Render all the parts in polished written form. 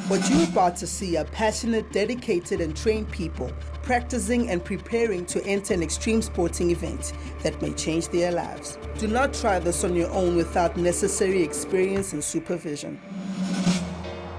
What you're about to see are passionate, dedicated and trained people practicing and preparing to enter an extreme sporting event that may change their lives. Do not try this on your own without necessary experience and supervision.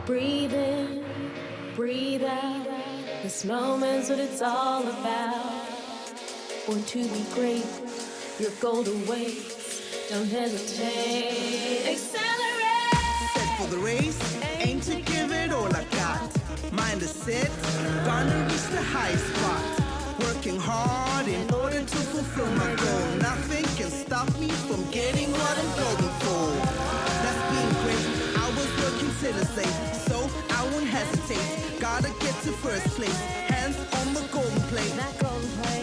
Breathe in, breathe out. This moment's what it's all about. Born to be great, your goal to waste. Don't hesitate. Xcellerate! Set for the race, aim to give it all I got. Mind is set, gonna reach the high spot. Working hard in order to fulfill my goal. Nothing can stop me from getting what I'm going for. That's being great. I was working tirelessly, so I won't hesitate. Gotta get to first place. Hands on the golden plate.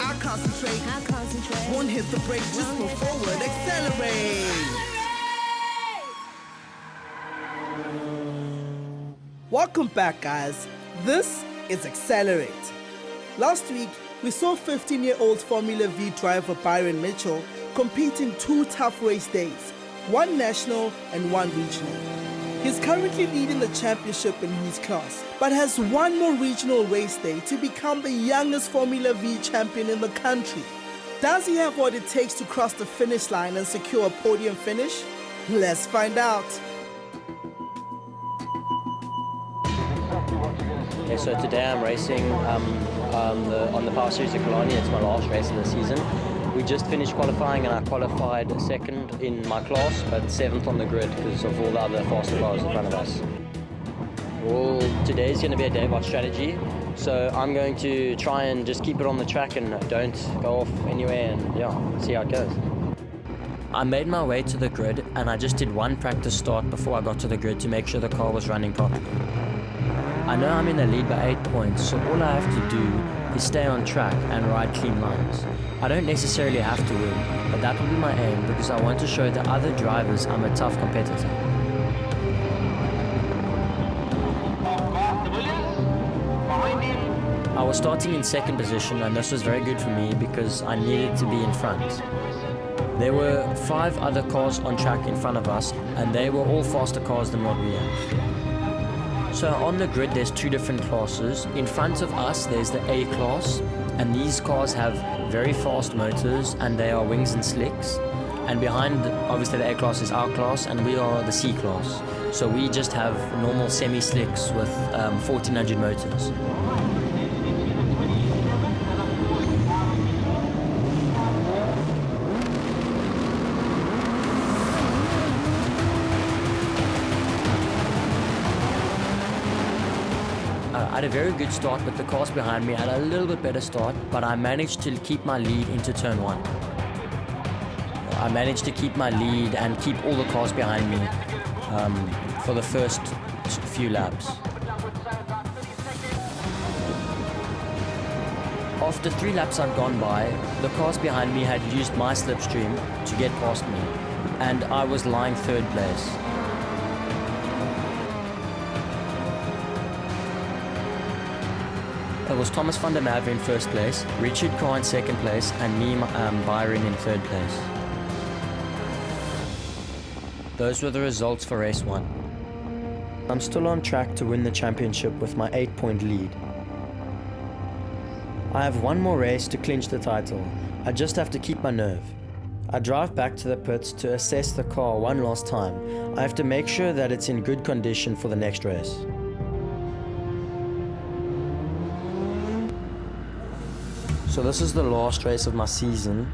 I concentrate. Won't hit the brake. Just move forward. Accelerate. Welcome back, guys. This is Xcellerate. Last week, we saw 15-year-old Formula V driver Byron Mitchell compete in 2 tough race days, 1 national and 1 regional. He's currently leading the championship in his class, but has 1 more regional race day to become the youngest Formula V champion in the country. Does he have what it takes to cross the finish line and secure a podium finish? Let's find out. Okay, so today I'm racing on the Power Series of Caleigh. It's my last race of the season. We just finished qualifying and I qualified 2nd in my class, but 7th on the grid because of all the other faster cars in front of us. Well, today's going to be a day about strategy, so I'm going to try and just keep it on the track and don't go off anywhere and see how it goes. I made my way to the grid and I just did 1 practice start before I got to the grid to make sure the car was running properly. I know I'm in the lead by 8 points, so all I have to do is stay on track and ride clean lines. I don't necessarily have to win, but that will be my aim because I want to show the other drivers I'm a tough competitor. I was starting in 2nd position and this was very good for me because I needed to be in front. There were 5 other cars on track in front of us and they were all faster cars than what we have. So on the grid there's 2 different classes. In front of us there's the A class, and these cars have very fast motors and they are wings and slicks. And behind obviously the A class is our class and we are the C class. So we just have normal semi-slicks with 1400 motors. I had a very good start, but the cars behind me had a little bit better start, but I managed to keep my lead into turn 1. I managed to keep my lead and keep all the cars behind me for the first few laps. After 3 laps I'd gone by, the cars behind me had used my slipstream to get past me, and I was lying 3rd place. It was Thomas van der Merwe in 1st place, Richard Carr in 2nd place, and me, Byron, in 3rd place. Those were the results for race 1. I'm still on track to win the championship with my 8-point lead. I have 1 more race to clinch the title. I just have to keep my nerve. I drive back to the pits to assess the car 1 last time. I have to make sure that it's in good condition for the next race. So this is the last race of my season.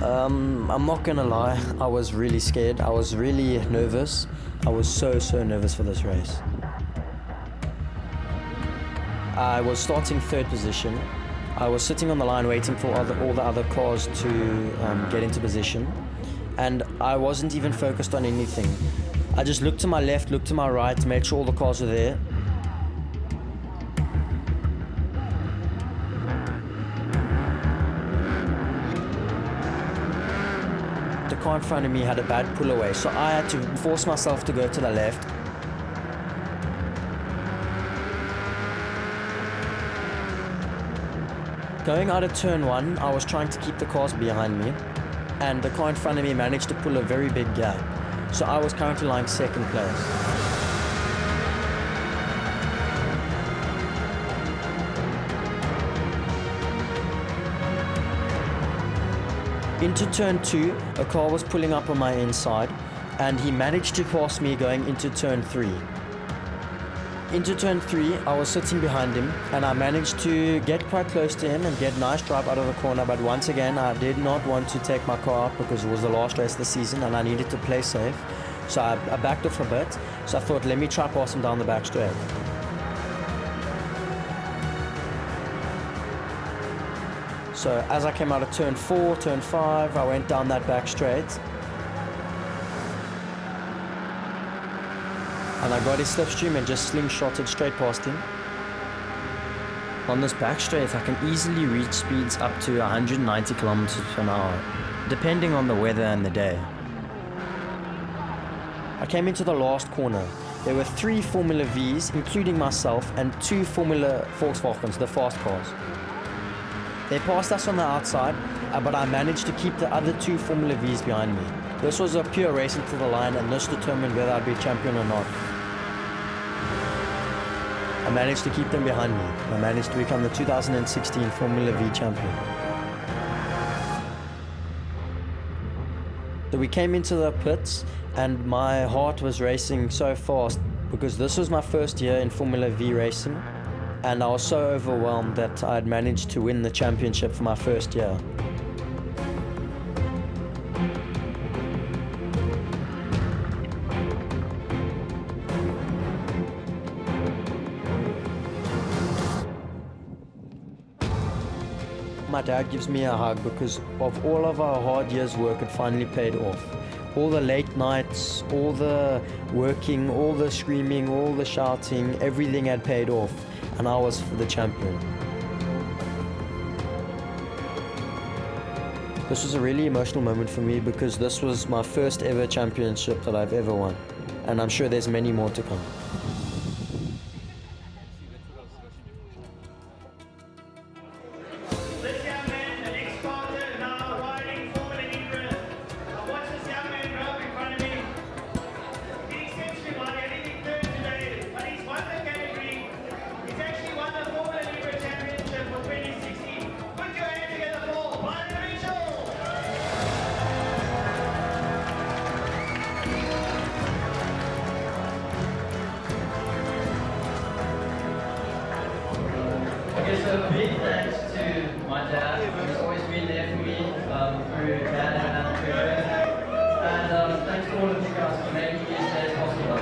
I'm not gonna lie, I was really scared. I was really nervous. I was so nervous for this race. I was starting 3rd position. I was sitting on the line waiting for all the other cars to get into position. And I wasn't even focused on anything. I just looked to my left, looked to my right, made sure all the cars were there. The car in front of me had a bad pull away, so I had to force myself to go to the left. Going out of turn 1, I was trying to keep the cars behind me, and the car in front of me managed to pull a very big gap. So I was currently lying 2nd place. Into turn 2, a car was pulling up on my inside, and he managed to pass me going into turn 3. Into turn 3, I was sitting behind him, and I managed to get quite close to him and get a nice drive out of the corner, but once again I did not want to take my car out because it was the last race of the season and I needed to play safe. So I backed off a bit, so I thought, let me try pass him down the back straight. So as I came out of turn 4, turn 5, I went down that back straight. And I got his slipstream and just slingshotted straight past him. On this back straight, I can easily reach speeds up to 190 kilometers per hour, depending on the weather and the day. I came into the last corner. There were 3 Formula V's, including myself, and 2 Formula Volkswagens, the fast cars. They passed us on the outside, but I managed to keep the other 2 Formula V's behind me. This was a pure race until the line, and this determined whether I'd be champion or not. I managed to keep them behind me. I managed to become the 2016 Formula Vee champion. So we came into the pits, and my heart was racing so fast because this was my first year in Formula Vee racing, and I was so overwhelmed that I had managed to win the championship for my first year. My dad gives me a hug because of all of our hard years' work, it finally paid off. All the late nights, all the working, all the screaming, all the shouting, everything had paid off, and I was the champion. This was a really emotional moment for me because this was my first ever championship that I've ever won, and I'm sure there's many more to come. So big thanks to my dad, who's always been there for me through bad and through good. And thanks to all of you guys for making these days possible.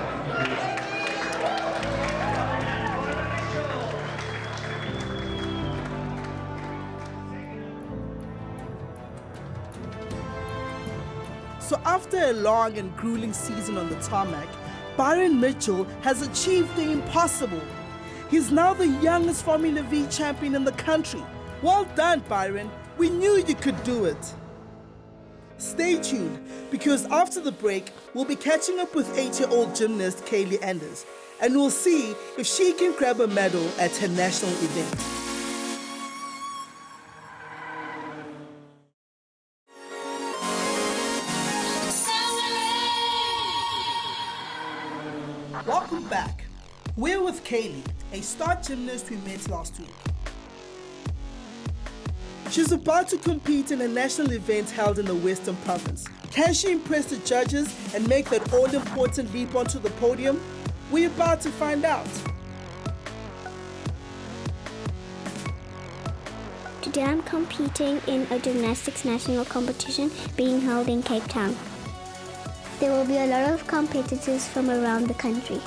So after a long and grueling season on the tarmac, Byron Mitchell has achieved the impossible. He's now the youngest Formula Vee champion in the country. Well done, Byron. We knew you could do it. Stay tuned, because after the break, we'll be catching up with 8-year-old gymnast Caleigh Anders, and we'll see if she can grab a medal at her national event. Welcome back. We're with Caleigh, a star gymnast we met last week. She's about to compete in a national event held in the Western Province. Can she impress the judges and make that all-important leap onto the podium? We're about to find out. Today I'm competing in a gymnastics national competition being held in Cape Town. There will be a lot of competitors from around the country.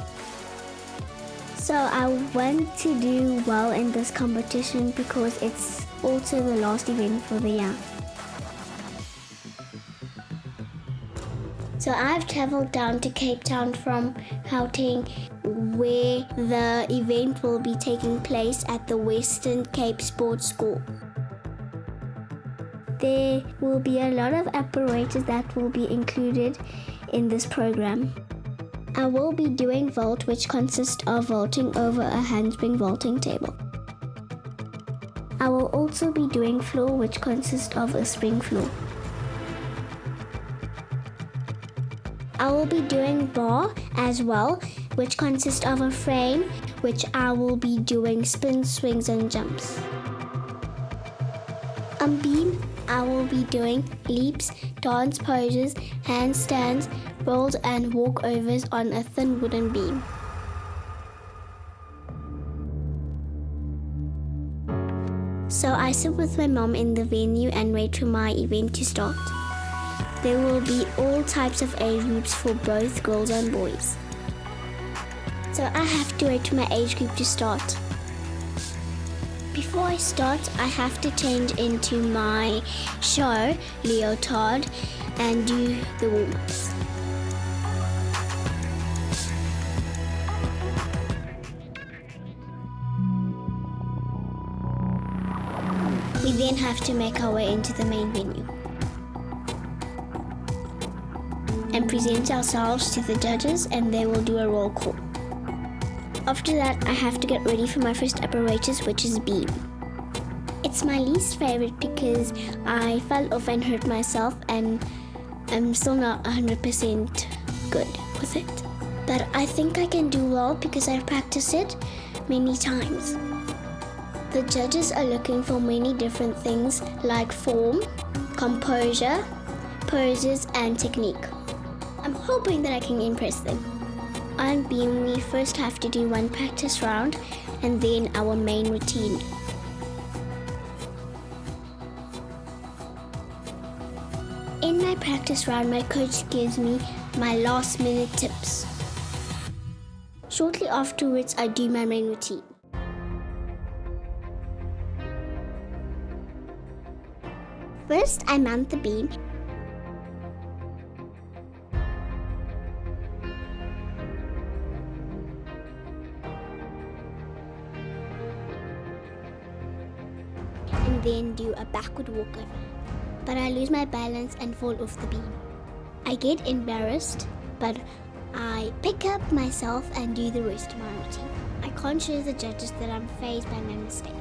So I want to do well in this competition because it's also the last event for the year. So I've traveled down to Cape Town from Gauteng, where the event will be taking place at the Western Cape Sports School. There will be a lot of apparatus that will be included in this program. I will be doing vault, which consists of vaulting over a handspring vaulting table. I will also be doing floor, which consists of a spring floor. I will be doing bar as well, which consists of a frame, which I will be doing spins, swings and jumps. Beam I will be doing leaps, dance poses, handstands, rolls and walkovers on a thin wooden beam. So I sit with my mom in the venue and wait for my event to start. There will be all types of age groups for both girls and boys. So I have to wait for my age group to start. Before I start, I have to change into my show leotard and do the warm-ups. We then have to make our way into the main venue and present ourselves to the judges, and they will do a roll call. After that, I have to get ready for my first apparatus, which is beam. It's my least favorite because I fell off and hurt myself, and I'm still not 100% good with it. But I think I can do well because I've practiced it many times. The judges are looking for many different things like form, composure, poses, and technique. I'm hoping that I can impress them. On beam, we first have to do one practice round and then our main routine. In my practice round, my coach gives me my last minute tips. Shortly afterwards, I do my main routine. First, I mount the beam. And then do a backward walkover. But I lose my balance and fall off the beam. I get embarrassed, but I pick up myself and do the rest of my routine. I can't show the judges that I'm fazed by my mistake.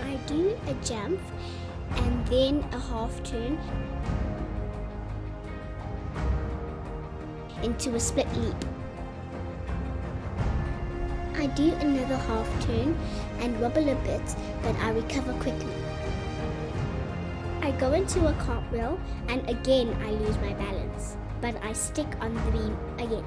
I do a jump and then a half turn into a split leap. I do another half turn and wobble a bit, but I recover quickly. I go into a cartwheel and again I lose my balance, but I stick on the beam again.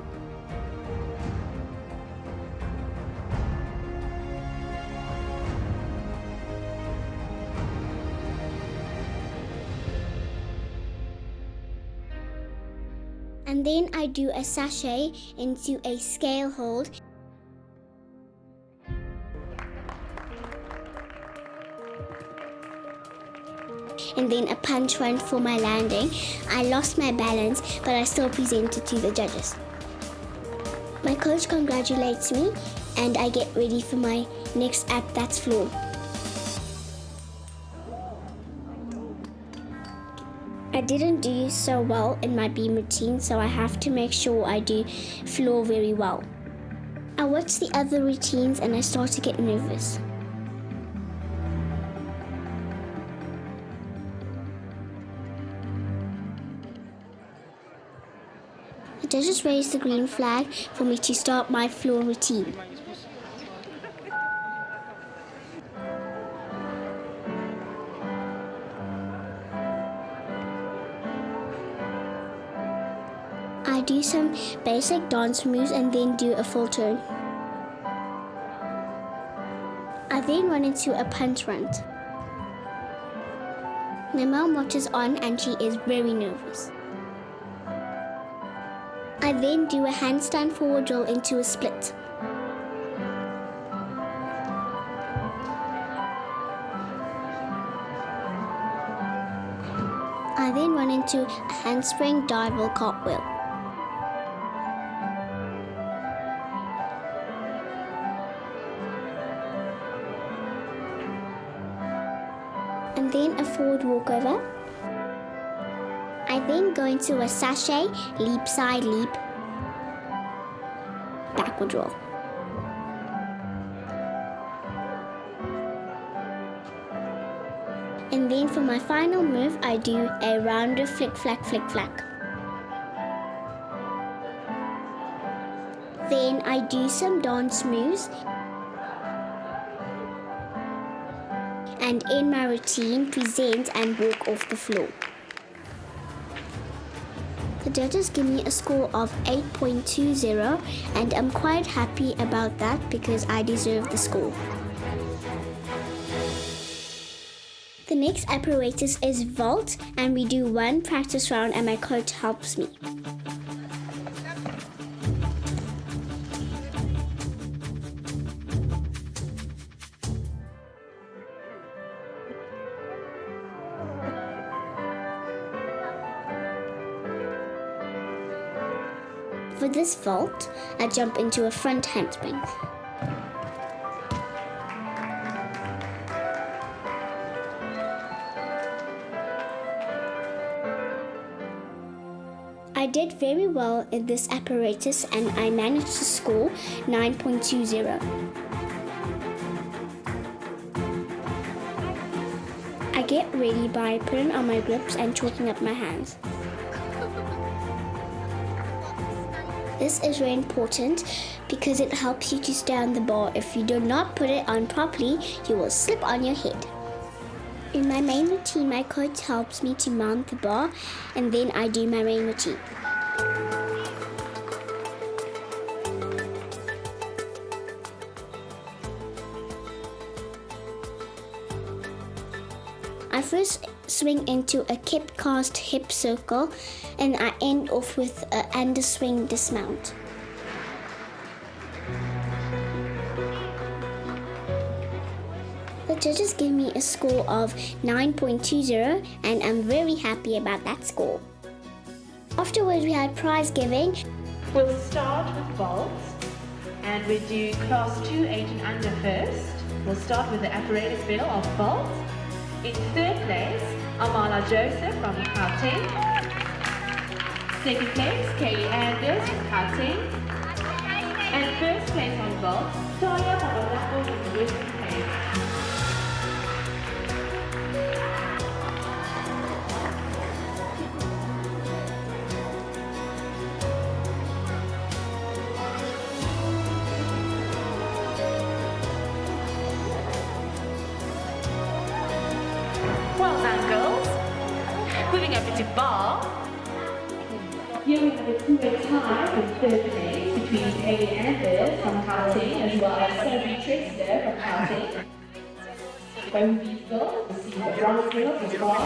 And then I do a sachet into a scale hold. And then a punch run for my landing. I lost my balance, but I still presented to the judges. My coach congratulates me, and I get ready for my next act, that's floor. I didn't do so well in my beam routine, so I have to make sure I do floor very well. I watch the other routines and I start to get nervous. The judges raised the green flag for me to start my floor routine. I do some basic dance moves and then do a full turn. I then run into a punch run. My mom watches on and she is very nervous. I then do a handstand forward roll into a split. I then run into a handspring dive roll cartwheel. And then a forward walkover. I then go into a sachet, leap side leap, backward roll. And then for my final move, I do a rounder flick flack flick flack. Then I do some dance moves and in my routine, present and walk off the floor. The judges give me a score of 8.20 and I'm quite happy about that because I deserve the score. The next apparatus is vault and we do one practice round and my coach helps me. For this vault, I jump into a front handspring. I did very well in this apparatus and I managed to score 9.20. I get ready by putting on my grips and chalking up my hands. This is very important because it helps you to stay on the bar. If you do not put it on properly, you will slip on your head. In my main routine, my coach helps me to mount the bar and then I do my main routine. I first swing into a kip cast hip circle and I end off with an underswing dismount. The judges give me a score of 9.20 and I'm very happy about that score. Afterwards we had prize giving. We'll start with vaults and we do class 2, 8 and under first. We'll start with the apparatus medal of vaults. In third place, Amala Joseph from Gauteng. Second place, Caleigh Anders from Gauteng. And first place on vault, Toya Pabalako from the Western Cape. Well done, girls. Moving over to bar. Here we have a two-way tie in third place between Caleigh Anders from Gauteng as well as Sophie Trexler from Gauteng. Both these girls receive the bronze medal for bar.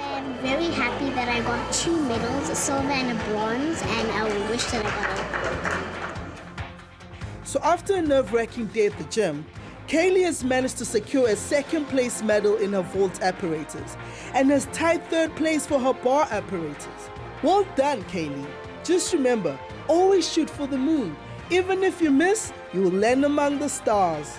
I'm very happy that I got 2 medals, a silver and a bronze, and I wish that I got a gold. So after a nerve-wracking day at the gym, Caleigh has managed to secure a second place medal in her vault apparatus and has tied third place for her bar apparatus. Well done, Caleigh. Just remember, always shoot for the moon. Even if you miss, you will land among the stars.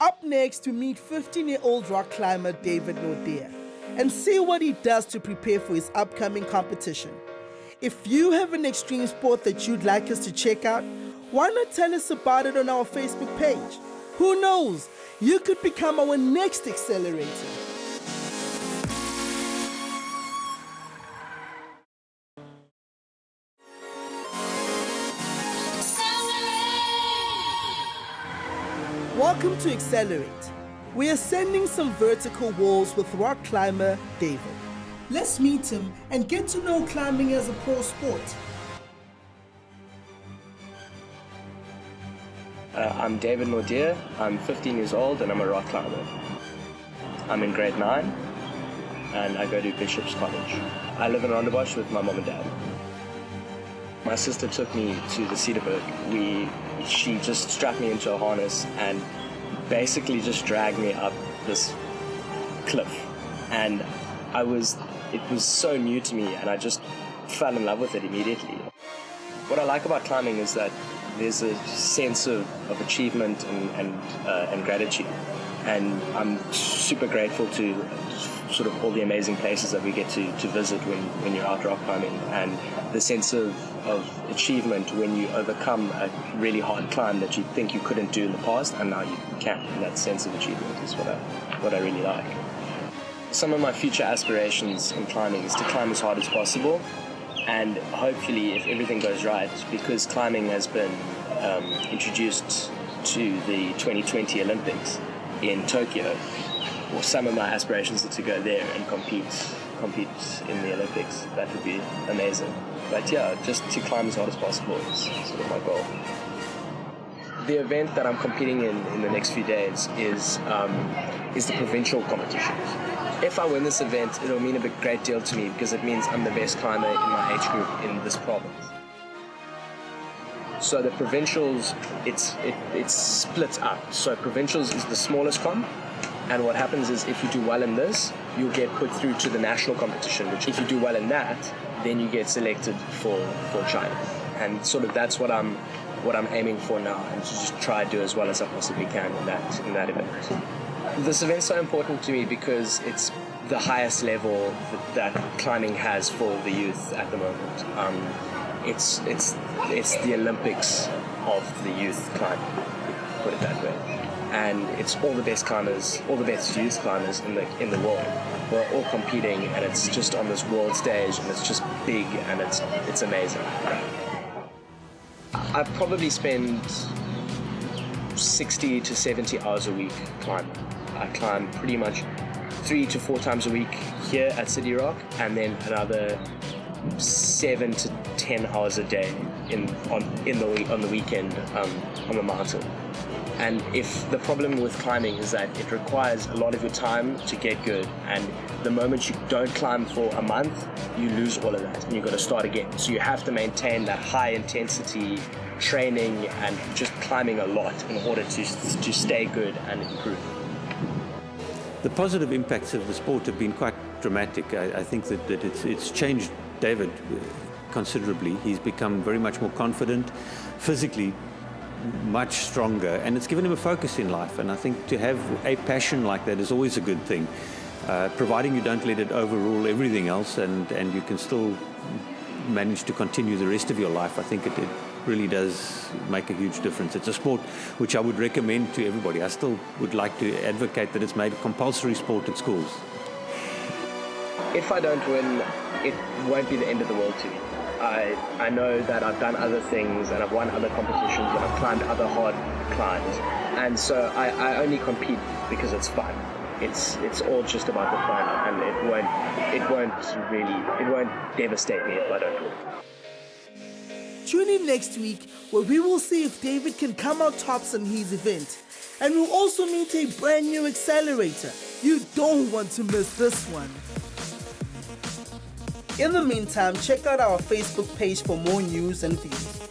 Up next, we meet 15-year-old rock climber David Nordea and see what he does to prepare for his upcoming competition. If you have an extreme sport that you'd like us to check out, why not tell us about it on our Facebook page? Who knows? You could become our next Xcelerator. Welcome to Xcellerate. We are ascending some vertical walls with rock climber David. Let's meet him and get to know climbing as a pro sport. I'm David Nordea, I'm 15 years old and I'm a rock climber. I'm in grade 9 and I go to Bishop's College. I live in Rondebosch with my mom and dad. My sister took me to the Cedarburg. She just strapped me into a harness and basically just dragged me up this cliff. And it was so new to me and I just fell in love with it immediately. What I like about climbing is that there's a sense of achievement and gratitude. And I'm super grateful to sort of all the amazing places that we get to visit when you're out rock climbing, and the sense of achievement when you overcome a really hard climb that you think you couldn't do in the past and now you can. And that sense of achievement is what I really like. Some of my future aspirations in climbing is to climb as hard as possible, and hopefully, if everything goes right, because climbing has been introduced to the 2020 Olympics in Tokyo, well, some of my aspirations are to go there and compete in the Olympics. That would be amazing. But yeah, just to climb as hard as possible is sort of my goal. The event that I'm competing in the next few days is the provincial competitions. If I win this event, it'll mean a great deal to me because it means I'm the best climber in my age group in this province. So the provincials, it's split up. So provincials is the smallest comp, and what happens is if you do well in this, you'll get put through to the national competition, which if you do well in that, then you get selected for China. And sort of that's what I'm aiming for now, and to just try to do as well as I possibly can in that event. This event's so important to me because it's the highest level that climbing has for the youth at the moment. It's the Olympics of the youth climbing, put it that way. And it's all the best climbers, all the best youth climbers in the world. We're all competing, and it's just on this world stage, and it's just big, and it's amazing. I probably spend 60 to 70 hours a week climbing. I climb pretty much 3 to 4 times a week here at City Rock, and then another 7 to 10 hours a day on the weekend on the mountain. And if the problem with climbing is that it requires a lot of your time to get good, and the moment you don't climb for a month, you lose all of that and you've got to start again. So you have to maintain that high intensity training and just climbing a lot in order to stay good and improve. The positive impacts of the sport have been quite dramatic. I think that it's changed David considerably. He's become very much more confident, physically much stronger, and it's given him a focus in life. And I think to have a passion like that is always a good thing, providing you don't let it overrule everything else, and you can still manage to continue the rest of your life. I think it really does make a huge difference. It's a sport which I would recommend to everybody. I still would like to advocate that it's made a compulsory sport at schools. If I don't win, it won't be the end of the world to me. I know that I've done other things and I've won other competitions and I've climbed other hard climbs, and so I only compete because it's fun. It's all just about the fun, and it won't devastate me if I don't win. Tune in next week where we will see if David can come out tops in his event, and we'll also meet a brand new accelerator. You don't want to miss this one. In the meantime, check out our Facebook page for more news and views.